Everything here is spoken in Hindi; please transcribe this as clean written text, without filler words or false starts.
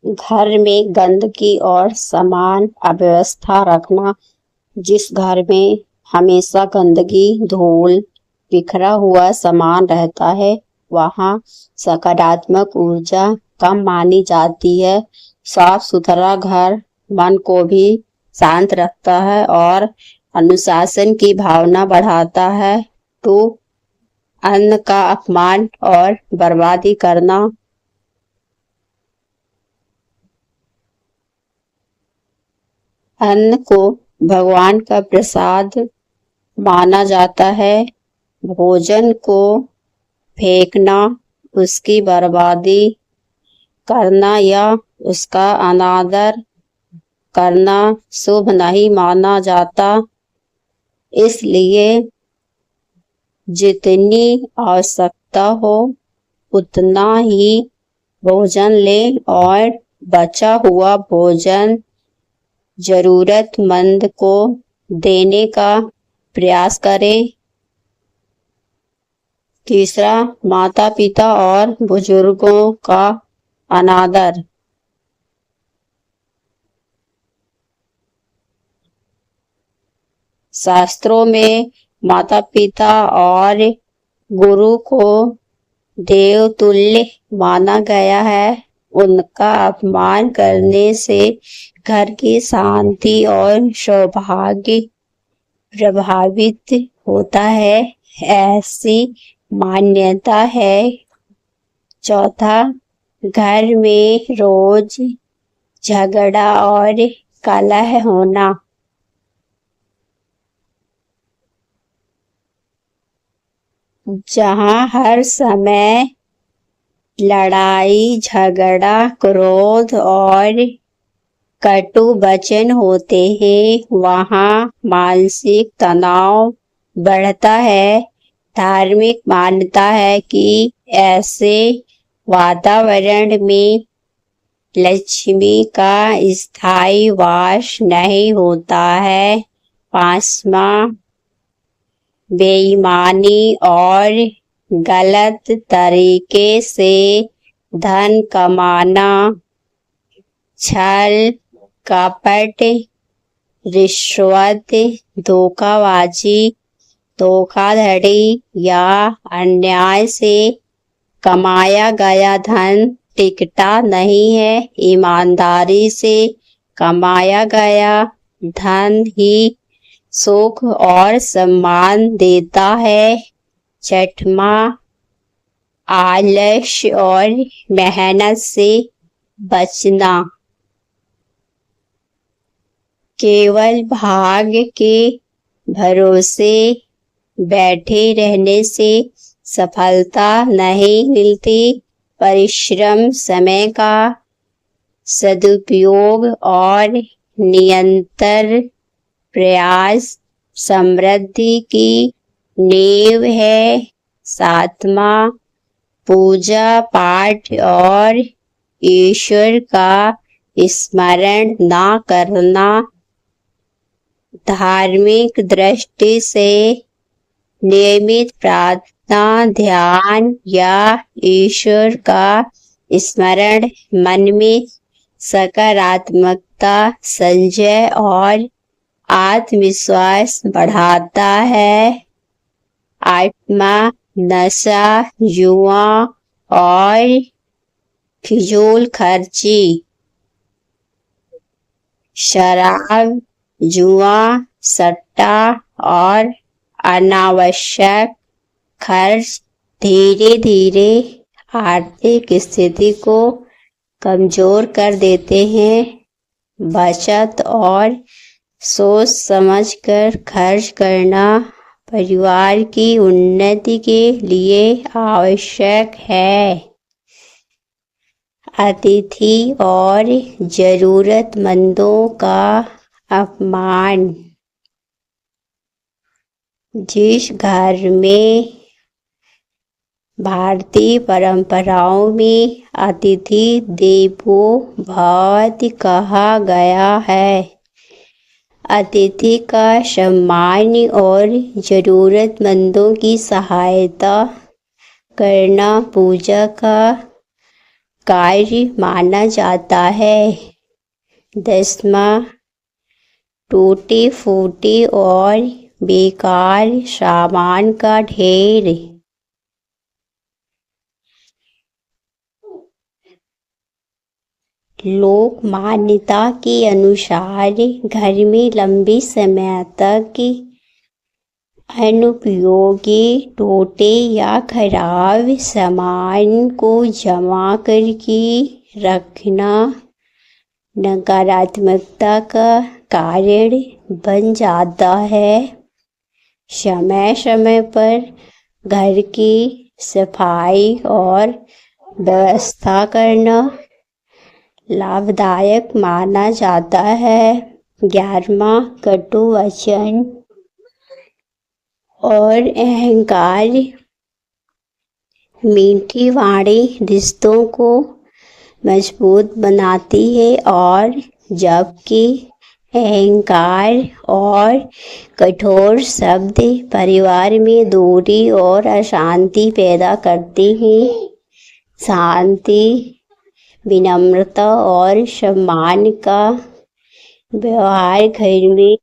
घर में गंदगी और सामान अव्यवस्था रखना। जिस घर में हमेशा गंदगी, धूल, बिखरा हुआ सामान रहता है, वहाँ सकारात्मक ऊर्जा कम मानी जाती है। साफ सुथरा घर मन को भी शांत रखता है और अनुशासन की भावना बढ़ाता है। तो अन्न का अपमान और बर्बादी करना अन्न को भगवान का प्रसाद माना जाता है। भोजन को फेंकना, उसकी बर्बादी करना या उसका अनादर करना शुभ नहीं माना जाता। इसलिए जितनी आवश्यकता हो उतना ही भोजन लें और बचा हुआ भोजन जरूरतमंद को देने का प्रयास करें। तीसरा, माता पिता और बुजुर्गों का अनादर। शास्त्रों में माता पिता और गुरु को देवतुल्य माना गया है। उनका अपमान करने से घर की शांति और सौभाग्य प्रभावित होता है, ऐसी मान्यता है। चौथा, घर में रोज झगड़ा और कलह होना। जहाँ हर समय लड़ाई झगड़ा, क्रोध और कटु वचन होते हैं, वहाँ मानसिक तनाव बढ़ता है। धार्मिक मान्यता है कि ऐसे वातावरण में लक्ष्मी का स्थायी वास नहीं होता है। पांचवा, बेईमानी और गलत तरीके से धन कमाना, छल कपट, रिश्वत, धोखाबाजी, धोखाधड़ी या अन्याय से कमाया गया धन टिकता नहीं है। ईमानदारी से कमाया गया धन ही सुख और सम्मान देता है। छठवां, आलस्य और मेहनत से बचना। केवल भाग्य के भरोसे बैठे रहने से सफलता नहीं मिलती। परिश्रम, समय का सदुपयोग और निरंतर प्रयास समृद्धि की नींव है। सातवां, पूजा पाठ और ईश्वर का स्मरण ना करना। धार्मिक दृष्टि से नियमित प्रार्थना, ध्यान या ईश्वर का स्मरण मन में सकारात्मकता, संजय और आत्मविश्वास बढ़ाता है। आठवां, नशा, जुआ और फिजूल खर्ची। शराब, जुआ, सट्टा और अनावश्यक खर्च धीरे धीरे आर्थिक स्थिति को कमजोर कर देते हैं। बचत और सोच समझकर खर्च करना परिवार की उन्नति के लिए आवश्यक है। अतिथि और जरूरतमंदों का अपमान। जिस घर में भारतीय परंपराओं में अतिथि देवो भव कहा गया है, अतिथि का सम्मान और जरूरतमंदों की सहायता करना पूजा का कार्य माना जाता है। 10वां, टूटी फूटी और बेकार सामान का ढेर। लोक मान्यता के अनुसार घर में लंबे समय तक अनुपयोगी टूटे या खराब सामान को जमा करके रखना नकारात्मकता का कारण बन जाता है। समय समय पर घर की सफाई और व्यवस्था करना लाभदायक माना जाता है। 11वां, कटु वचन और अहंकार। मीठी वाणी रिश्तों को मजबूत बनाती है और जबकि अहंकार और कठोर शब्द परिवार में दूरी और अशांति पैदा करते हैं। शांति, विनम्रता और सम्मान का व्यवहार घर में